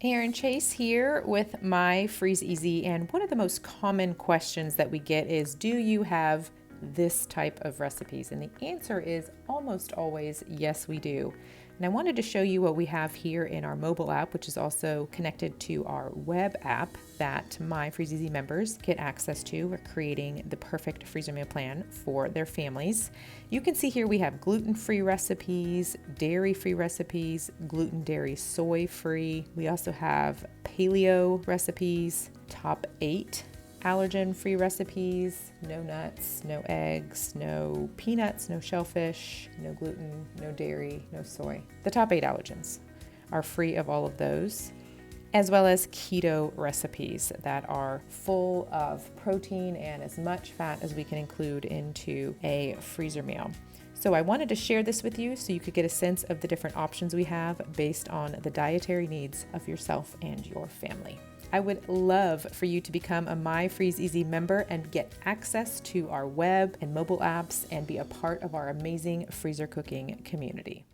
Aaron Chase here with My Freeze Easy, and one of the most common questions that we get is, do you have this type of recipes? And the answer is almost always yes, we do. And I wanted to show you what we have here in our mobile app, which is also connected to our web app that My Freeze Easy members get access to. We're creating the perfect freezer meal plan for their families. You can see here we have gluten-free recipes, dairy-free recipes, gluten, dairy, soy-free. We also have paleo recipes, top 8 allergen-free recipes, no nuts, no eggs, no peanuts, no shellfish, no gluten, no dairy, no soy. The top 8 allergens are free of all of those, as well as keto recipes that are full of protein and as much fat as we can include into a freezer meal. So I wanted to share this with you so you could get a sense of the different options we have based on the dietary needs of yourself and your family. I would love for you to become a My Freeze Easy member and get access to our web and mobile apps and be a part of our amazing freezer cooking community.